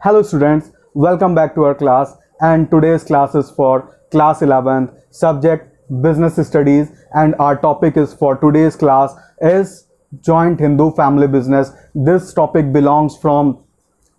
Hello students, welcome back to our class, and today's class is for class 11th, subject business studies, and our topic is for today's class is joint Hindu family business. This topic belongs from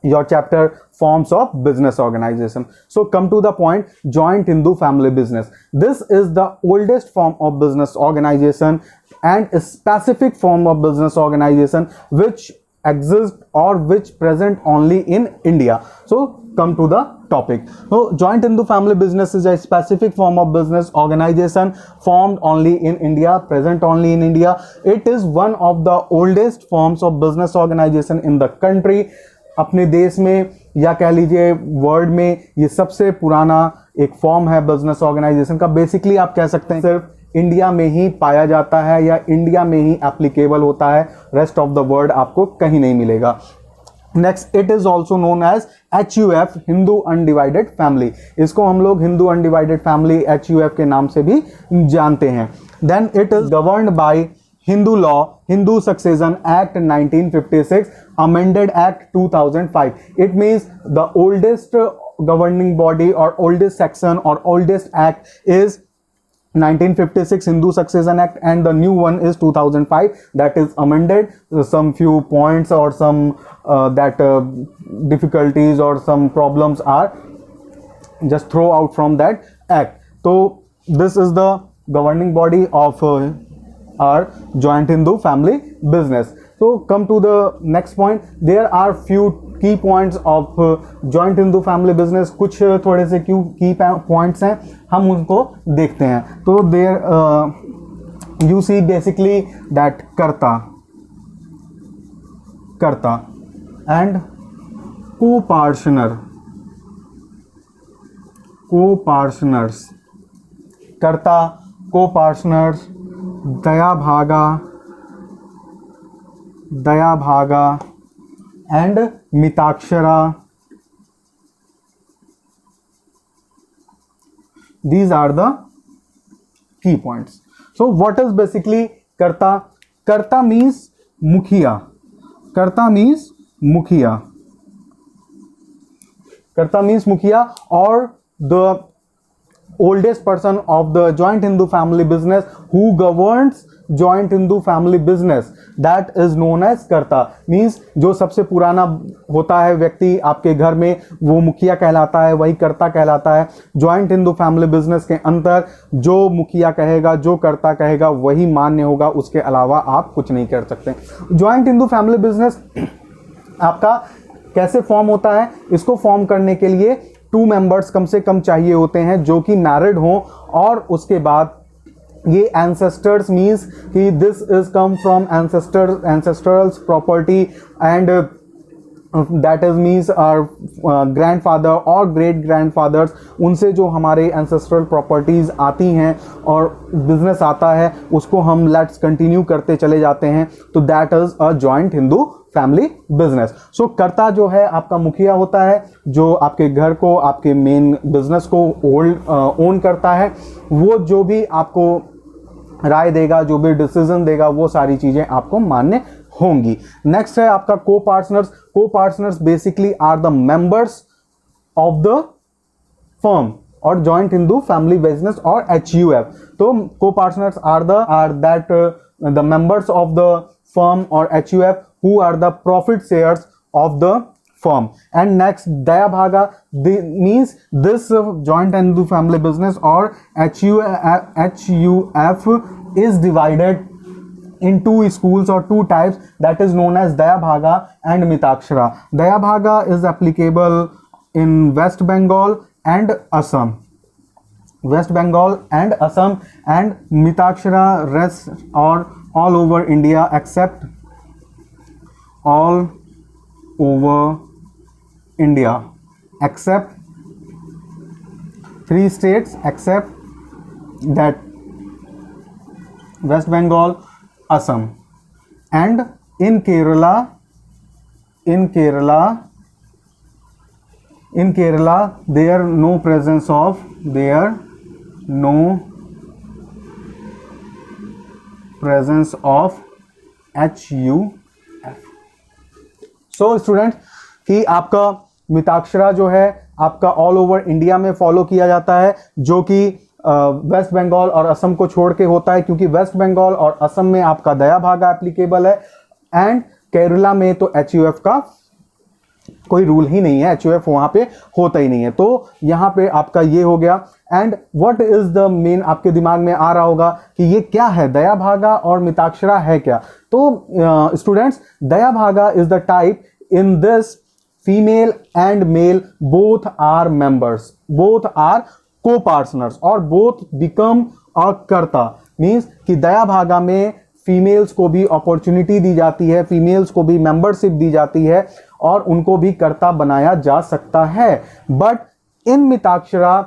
your chapter forms of business organization. So come to the point, joint Hindu family business. This is the oldest form of business organization and a specific form of business organization which exist or which present only in India. So come to the topic. So joint Hindu family business is a specific form of business organization formed only in India, present only in India. It is one of the oldest forms of business organization in the country. अपने देश में या कह लीजिए world में ये सबसे पुराना एक फॉर्म है बिजनेस ऑर्गेनाइजेशन का. बेसिकली आप कह सकते हैं सिर्फ इंडिया में ही पाया जाता है या इंडिया में ही एप्लीकेबल होता है, रेस्ट ऑफ द वर्ल्ड आपको कहीं नहीं मिलेगा. Next, it is also known as HUF, Hindu undivided family. इसको हम लोग हिंदू अनडिवाइडेड फैमिली HUF के नाम से भी जानते हैं. Then it is governed by Hindu Law, Hindu Succession Act 1956, Amended Act 2005. It means the oldest governing body or oldest section or oldest act is 1956 Hindu Succession Act, and the new one is 2005 that is amended. Some few points or some difficulties or some problems are just throw out from that act. So this is the governing body of our joint Hindu family business. So come to the next point. There are few key points of joint Hindu family business. कुछ थोड़े से key points हैं, हम उनको देखते हैं. तो there you see basically that कर्ता and co-partners, कर्ता, co-partners, दया भागा and Mitakshara. These are the key points. So what is basically karta? Karta means मुखिया. Karta means मुखिया or the oldest person of the joint Hindu family business who governs joint Hindu family business, that is known as karta. Means जो सबसे पुराना होता है व्यक्ति आपके घर में वो मुखिया कहलाता है, वही कर्ता कहलाता है. जॉइंट हिंदू फैमिली बिजनेस के अंदर जो मुखिया कहेगा, जो कर्ता कहेगा वही मान्य होगा, उसके अलावा आप कुछ नहीं कर सकते. जॉइंट हिंदू फैमिली बिजनेस आपका कैसे फॉर्म होता है? इसको फॉर्म करने के लिए 2 मेंबर्स कम से कम चाहिए होते हैं जो कि मैरिड हों, और उसके बाद ये एंसेस्टर्स मीन्स कि this is come from ancestors property and that is means our grandfather और ग्रेट ग्रैंडफादर्स, उनसे जो हमारे एंसेस्ट्रल प्रॉपर्टीज़ आती हैं और बिजनेस आता है उसको हम लेट्स कंटिन्यू करते चले जाते हैं. तो that is a joint Hindu family business. So karta जो है आपका मुखिया होता है, जो आपके घर को, आपके मेन बिजनेस को ओन करता है. वो जो भी आपको राय देगा, जो भी डिसीजन देगा, वो सारी चीजें आपको मान्य होंगी. नेक्स्ट है आपका copartners. Copartners basically are the members of the firm और जॉइंट हिंदू फैमिली बिजनेस और HUF. तो copartners are that the members of the firm or HUF who are the profit shares of the firm. And next, daya bhaga means this joint Hindu family business or HUF is divided in 2 schools or 2 types, that is known as daya bhaga and mitakshara. Daya bhaga is applicable in West Bengal and Assam. And mitakshara rests or all over India except 3 states except that West Bengal, Assam, and in Kerala there no presence of HUF. So student कि आपका मिताक्षरा जो है आपका all over India में follow किया जाता है, जो कि वेस्ट बंगाल और असम को छोड़ के होता है, क्योंकि वेस्ट बंगाल और असम में आपका दया भागा एप्लीकेबल है, एंड केरला में तो HUF का कोई रूल ही नहीं है, HUF वहां पे होता ही नहीं है। तो यहां पे आपका ये हो गया। And what is the main, आपके दिमाग में आ रहा होगा कि ये क्या है, दया भागा और मिताक्षरा है क्या। तो students, Dayabhaga is the type in this female and male both are members, both are copartners और both become a karta. Means कि दया भागा में फीमेल्स को भी अपॉर्चुनिटी दी जाती है, फीमेल्स को भी मेंबरशिप दी जाती है और उनको भी कर्ता बनाया जा सकता है। बट इन मिताक्षरा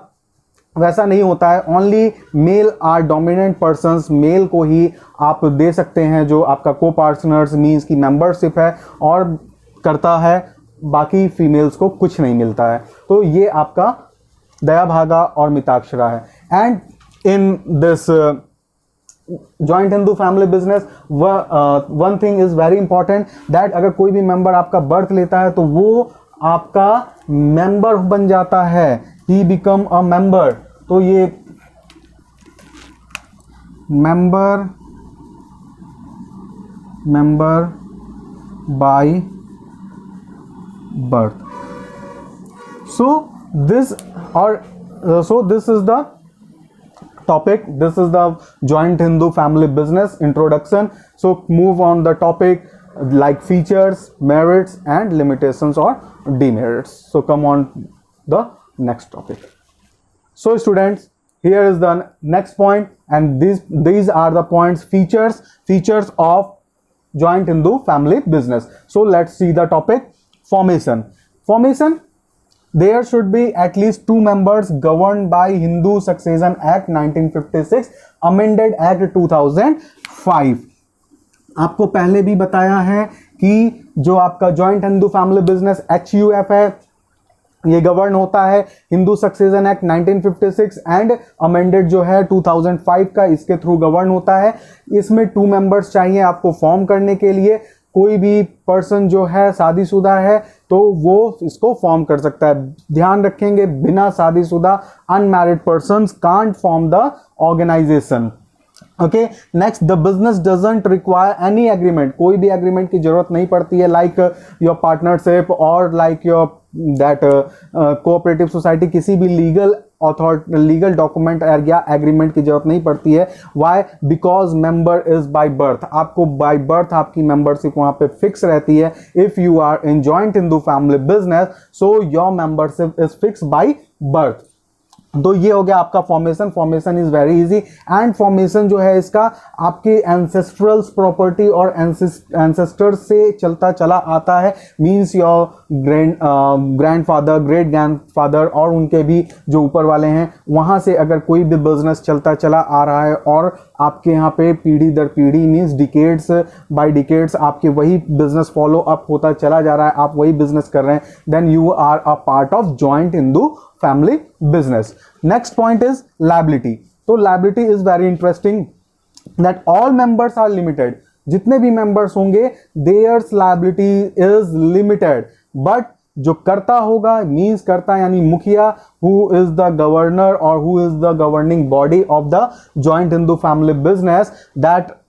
वैसा नहीं होता है, only male are dominant persons, male को ही आप दे सकते हैं जो आपका को पार्टनर्स मींस की मेंबरशिप है और कर्ता है, बाकी फीमेल्स को कुछ नहीं मिलता है। तो ये आपका दया भागा और मिताक्षरा है। And in this joint Hindu family business one thing is very important, that अगर कोई भी मेंबर आपका बर्थ लेता है तो वो आपका मेंबर बन जाता है, ही बिकम अ मेंबर। तो ये member by birth. So this is the topic, this is the joint Hindu family business introduction. So move on the topic like features, merits and limitations or demerits. So come on the next topic. So students, here is the next point, and these are the points, features of joint Hindu family business. So let's see the topic. Formation, there should be at least 2 members governed by Hindu Succession Act 1956, Amended Act 2005. आपको पहले भी बताया है कि जो आपका joint Hindu family business HUF है, ये गवर्न होता है Hindu succession act 1956 and amended जो है 2005 का, इसके थ्रू गवर्न होता है। इसमें 2 मेंबर्स चाहिए आपको फॉर्म करने के लिए। कोई भी पर्सन जो है शादीशुदा है तो वो इसको फॉर्म कर सकता है। ध्यान रखेंगे, बिना शादीशुदा unmarried persons can't form the organization. Okay, next, the business doesn't require any agreement, कोई भी एग्रीमेंट की जरूरत नहीं पड़ती है, लाइक योर पार्टनरशिप और like your that cooperative society, किसी भी लीगल डॉक्यूमेंट या एग्रीमेंट की जरूरत नहीं पड़ती है। Why? Because member is by birth, आपको बाय बर्थ आपकी मेंबरशिप वहां पे फिक्स रहती है। If you are in joint Hindu family business, so your membership is fix by birth. तो ये हो गया आपका formation is very easy. And formation जो है इसका आपके एंसेस्ट्रल्स प्रॉपर्टी और एंसेस्टर्स से चलता चला आता है, means your grandfather, great grandfather और उनके भी जो ऊपर वाले हैं, वहां से अगर कोई भी बिजनेस चलता चला आ रहा है और आपके यहाँ पे पीढ़ी दर पीढ़ी मींस डिकेड्स बाय डिकेड्स आपके वही बिजनेस फॉलो अप होता चला जा रहा है, आप वही बिजनेस कर रहे हैं, then you are a part of joint Hindu family business. Next point is liability. तो liability is very interesting, that all members are limited, जितने भी मेंबर्स होंगे theirs liability is limited, but जो कर्ता होगा मींस कर्ता यानी मुखिया, हु इज द गवर्नर और who is the governing body of the joint Hindu family business, that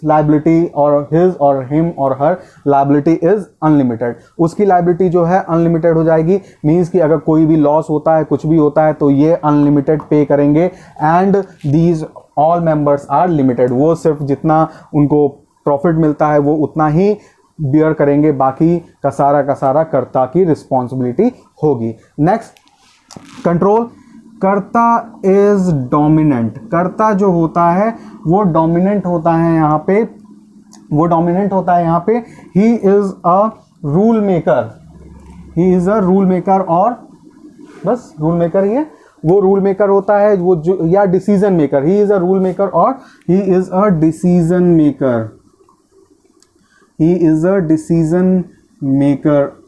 liability और his और him और her liability is unlimited, उसकी liability जो है unlimited हो जाएगी। मीन्स कि अगर कोई भी लॉस होता है, कुछ भी होता है, तो ये unlimited पे करेंगे। And these all members are limited, वो सिर्फ जितना उनको प्रॉफिट मिलता है वो उतना ही बियर करेंगे, बाकी का सारा कर्ता की रिस्पॉन्सिबिलिटी होगी। Next, control. कर्ता इज डोमिनेंट, कर्ता जो होता है वो डोमिनेंट होता है यहाँ पे, वो डोमिनेंट होता है यहाँ पे। ही is a rule maker, he is a rule maker, और बस रूल मेकर ही है, वो रूल मेकर होता है वो जो, या decision maker. He is a rule maker और he is a decision maker, he is a decision maker,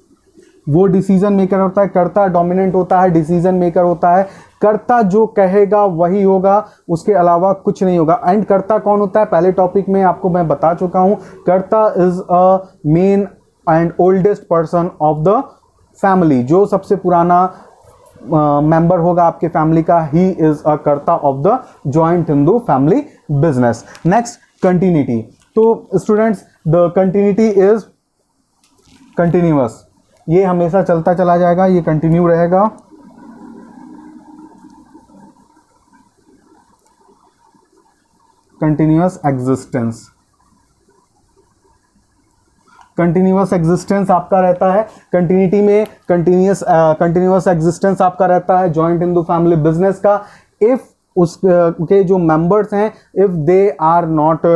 वो डिसीजन मेकर होता है। कर्ता डोमिनेंट होता है, डिसीजन मेकर होता है। कर्ता जो कहेगा वही होगा, उसके अलावा कुछ नहीं होगा। एंड कर्ता कौन होता है, पहले टॉपिक में आपको मैं बता चुका हूं। कर्ता is a main and oldest person of the family, जो सबसे पुराना मेंबर होगा आपके फैमिली का, ही is a karta of the joint Hindu family business. Next, continuity. तो students, the continuity is continuous, ये हमेशा चलता चला जाएगा, ये कंटिन्यू रहेगा। कंटिन्यूअस एग्जिस्टेंस, कंटिन्यूअस एग्जिस्टेंस आपका रहता है कंटिन्यूटी में, कंटिन्यूअस एग्जिस्टेंस आपका रहता है जॉइंट हिंदू फैमिली बिजनेस का, इफ उसके जो मेंबर्स हैं, if they are not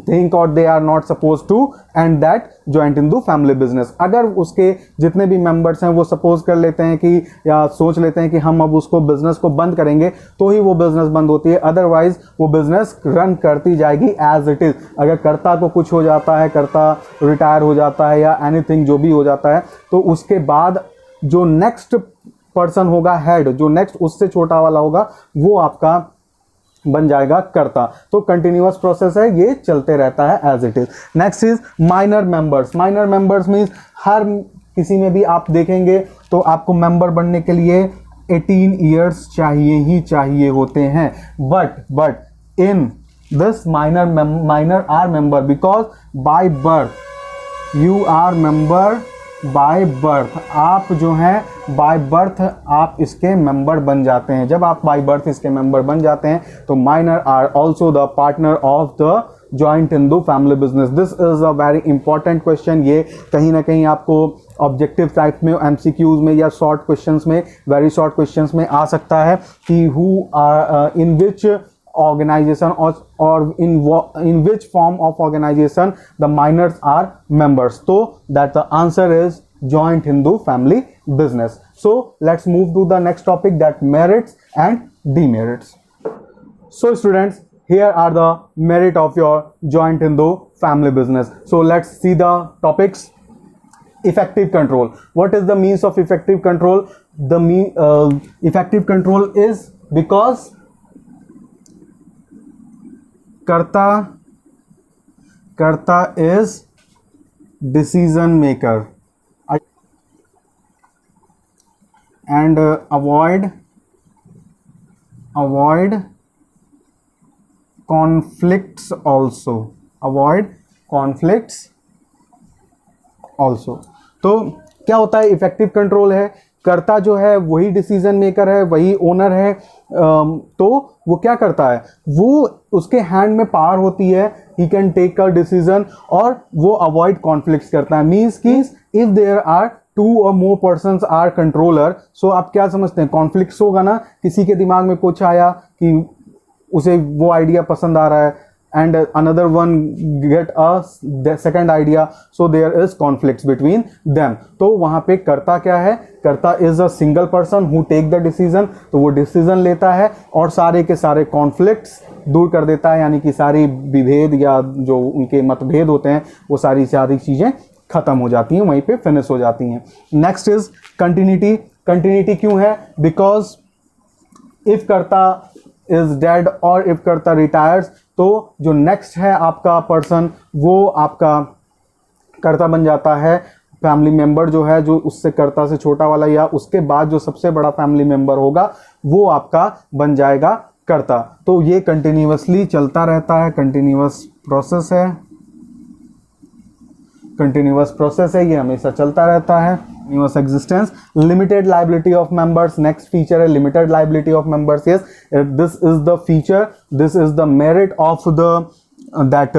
think और they are not suppose to end that joint Hindu family business. अगर उसके जितने भी मेंबर्स हैं वो सपोज कर लेते हैं कि, या सोच लेते हैं कि हम अब उसको बिजनेस को बंद करेंगे, तो ही वो बिजनेस बंद होती है, अदरवाइज वो बिजनेस रन करती जाएगी एज इट इज। अगर कर्ता को कुछ हो जाता है, कर्ता रिटायर हो जाता है या एनीथिंग जो भी हो जाता है, तो उसके बाद जो नेक्स्ट पर्सन होगा हेड, जो नेक्स्ट उससे छोटा वाला होगा, वो आपका बन जाएगा कर्ता। तो कंटिन्यूअस प्रोसेस है, ये चलते रहता है as it is. Next is minor members. Minor members means हर किसी में भी आप देखेंगे तो आपको मेंबर बनने के लिए 18 ईयर्स चाहिए ही चाहिए होते हैं, but in this minor are member because by birth you are member, by birth आप जो हैं बाय बर्थ आप इसके मेंबर बन जाते हैं। जब आप बाय बर्थ इसके मेंबर बन जाते हैं तो minor are also the partner of the joint Hindu family business. This is a very important question. ये कहीं ना कहीं आपको ऑब्जेक्टिव टाइप में, एमसीक्यूज में या शॉर्ट क्वेश्चंस में, वेरी शॉर्ट क्वेश्चंस में आ सकता है कि who are in which organization or in which form of organization the minors are members. So that the answer is joint Hindu family business. So let's move to the next topic, that merits and demerits. So students, here are the merit of your joint Hindu family business. So let's see the topics. Effective control. What is the means of effective control? The effective control is because कर्ता is decision maker and avoid conflicts also, avoid conflicts also। तो क्या होता है, effective control है, कर्ता जो है वही डिसीजन मेकर है, वही ओनर है, तो वो क्या करता है, वो उसके हैंड में पावर होती है, he can take a decision, और वो अवॉइड कॉन्फ्लिक्ट्स करता है। मीन्स कि if there are 2 or more persons are controller, so आप क्या समझते हैं, कॉन्फ्लिक्ट्स होगा ना, किसी के दिमाग में कुछ आया कि उसे वो आइडिया पसंद आ रहा है and another one get a second idea, so there is conflicts between them। तो वहां पे कर्ता क्या है, कर्ता is a single person who take the decision, तो वो डिसीजन लेता है और सारे के सारे कॉन्फ्लिक्ट्स दूर कर देता है, यानी कि सारी विभेद या जो उनके मतभेद होते हैं वो सारी चीज़ें खत्म हो जाती हैं, वहीं पे फिनिश हो जाती हैं। Next is continuity. कंटिन्यूटी क्यों है, बिकॉज इफ कर्ता इज डेड और इफ कर्ता रिटायर्स, तो जो नेक्स्ट है आपका पर्सन वो आपका कर्ता बन जाता है। फैमिली मेंबर जो है, जो उससे कर्ता से छोटा वाला या उसके बाद जो सबसे बड़ा फैमिली मेंबर होगा, वो आपका बन जाएगा कर्ता। तो ये कंटिन्यूअसली चलता रहता है, कंटिन्यूअस प्रोसेस है, कंटिन्यूअस प्रोसेस है, ये हमेशा चलता रहता है। Continuous existence, limited liability of members. Next feature है limited liability of members. Yes, this is the feature, this is the merit of the that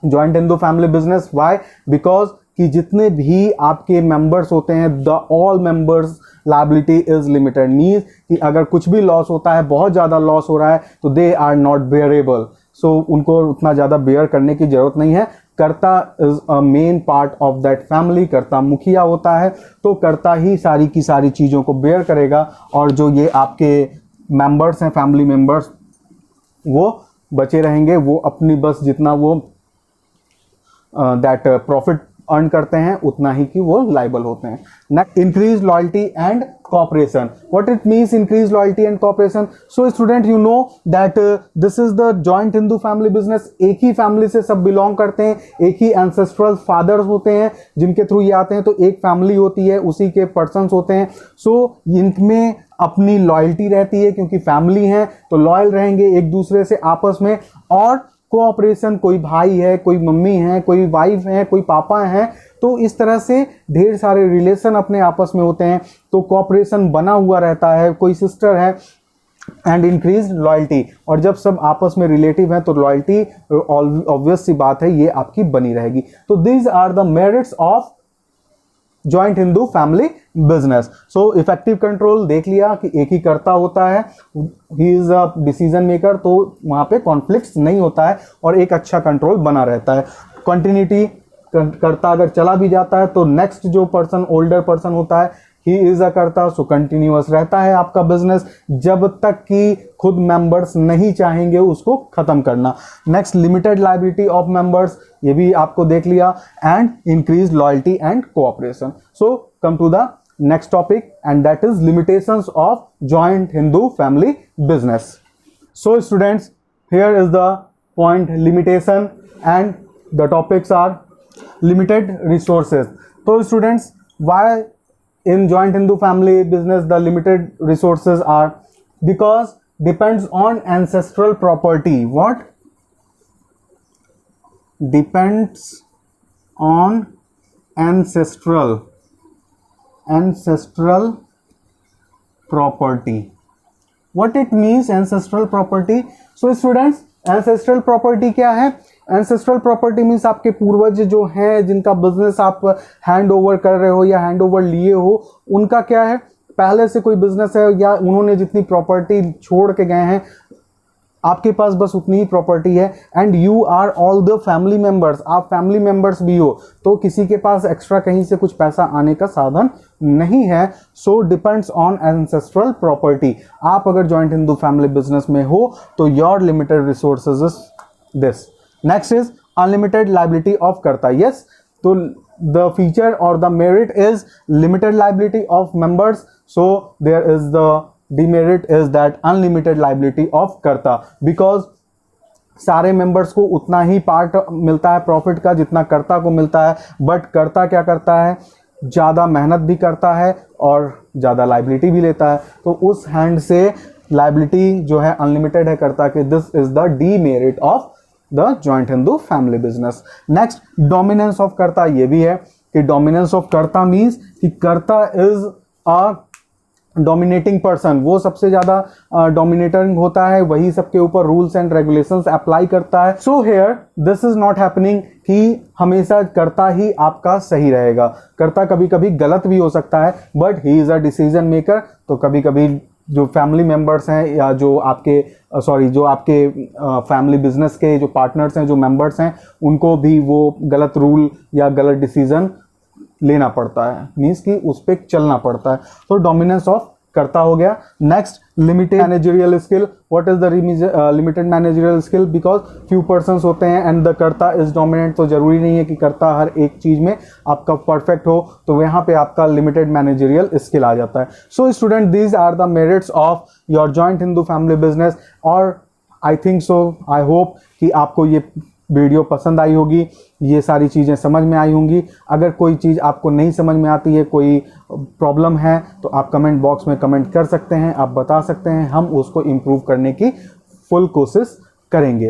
joint Hindu family business. Why, because कि जितने भी आपके मेंबर्स होते हैं, the all members liability is limited. Means कि अगर कुछ भी लॉस होता है, बहुत ज़्यादा लॉस हो रहा है, तो दे आर नॉट बेयरेबल, सो उनको उतना ज़्यादा बेयर करने की जरूरत नहीं है। कर्ता is a main part of that family, कर्ता मुखिया होता है, तो कर्ता ही सारी की सारी चीज़ों को बेयर करेगा, और जो ये आपके मेंबर्स हैं, फैमिली मेंबर्स, वो बचे रहेंगे, वो अपनी बस जितना वो दैट प्रॉफिट अर्न करते हैं उतना ही कि वो लाइबल होते हैं। Next, increase loyalty and cooperation. What it means increase loyalty and cooperation? So student, you know that this is the joint Hindu family business. एक ही फैमिली से सब बिलोंग करते हैं, एक ही ancestral fathers होते हैं जिनके थ्रू ये आते हैं, तो एक फैमिली होती है, उसी के पर्सन्स होते हैं। सो इनमें अपनी लॉयल्टी रहती है क्योंकि फैमिली है तो लॉयल रहेंगे एक दूसरे से आपस में। और कोऑपरेशन, कोई भाई है, कोई मम्मी है, कोई वाइफ है, कोई पापा है, तो इस तरह से ढेर सारे रिलेशन अपने आपस में होते हैं, तो कोऑपरेशन बना हुआ रहता है। कोई सिस्टर है, एंड इंक्रीज लॉयल्टी, और जब सब आपस में रिलेटिव हैं तो लॉयल्टी ऑब्वियस सी बात है ये आपकी बनी रहेगी। तो these are the merits of joint Hindu family business. So effective control देख लिया कि एक ही कर्ता होता है, he is a decision maker, तो वहां पे कॉन्फ्लिक्ट्स नहीं होता है और एक अच्छा कंट्रोल बना रहता है। कंटिन्यूटी, कर्ता अगर चला भी जाता है तो नेक्स्ट जो पर्सन, ओल्डर पर्सन होता है, ही इज अ कर्ता, सो कंटिन्यूअस रहता है आपका बिजनेस जब तक कि खुद मेंबर्स नहीं चाहेंगे उसको खत्म करना। Next, limited liability of members, ये भी आपको देख लिया, and increase loyalty and cooperation. So come to the next topic and that is limitations of joint Hindu family business. So students, here is the point limitation and the topics are limited resources. So students, why in joint Hindu family business the limited resources are? Because depends on ancestral property. What? Depends on ancestral property. What it means ancestral property? So students, ancestral property क्या है? Ancestral property means आपके पूर्वज जो हैं, जिनका business आप hand over कर रहे हो या हैंड ओवर लिए हो, उनका क्या है, पहले से कोई बिजनेस है या उन्होंने जितनी प्रॉपर्टी छोड़ के गए हैं, आपके पास बस उतनी ही प्रॉपर्टी है। And you are all the family members, आप फैमिली मेंबर्स भी हो, तो किसी के पास एक्स्ट्रा कहीं से कुछ पैसा आने का साधन नहीं है। So depends on ancestral property. आप अगर जॉइंट हिंदू फैमिली बिजनेस में हो तो your limited resources is this. Next is unlimited liability of कर्ता. Yes, so the feature or the merit is limited liability of members. So there is the demerit is that unlimited liability of कर्ता, because सारे members को उतना ही part मिलता है profit का जितना कर्ता को मिलता है, बट कर्ता क्या करता है, ज़्यादा मेहनत भी करता है और ज़्यादा लाइबिलिटी भी लेता है, तो उस हैंड से लाइबिलिटी जो है अनलिमिटेड है कर्ता के। This is the demerit of the joint Hindu family business. Next, dominance of कर्ता, ये भी है कि डोमिनेंस ऑफ कर्ता मीन्स कि कर्ता इज अ डोमिनेटिंग पर्सन, वो सबसे ज्यादा डोमिनेटिंग होता है, वही सबके ऊपर रूल्स एंड रेगुलेशंस अप्लाई करता है। So here this is not happening कि हमेशा कर्ता ही आपका सही रहेगा, कर्ता कभी कभी गलत भी हो सकता है, but he is a decision maker. तो कभी कभी जो फैमिली मेंबर्स हैं या जो आपके फैमिली बिजनेस के जो पार्टनर्स हैं, जो मेंबर्स हैं, उनको भी वो गलत रूल या गलत डिसीजन लेना पड़ता है, मीन्स कि उस पर चलना पड़ता है। तो डोमिनेंस ऑफ कर्ता हो गया। Next, limited managerial skill. What is the limited managerial skill? Because few persons होते हैं एंड द कर्ता इज डोमिनेंट, तो जरूरी नहीं है कि कर्ता हर एक चीज में आपका परफेक्ट हो, तो यहाँ पे आपका लिमिटेड मैनेजरियल स्किल आ जाता है। So student, these are the merits of your joint Hindu family business. और I think so, I hope कि आपको ये वीडियो पसंद आई होगी, ये सारी चीज़ें समझ में आई होंगी। अगर कोई चीज़ आपको नहीं समझ में आती है, कोई प्रॉब्लम है, तो आप कमेंट बॉक्स में कमेंट कर सकते हैं, आप बता सकते हैं, हम उसको इम्प्रूव करने की फुल कोशिश करेंगे।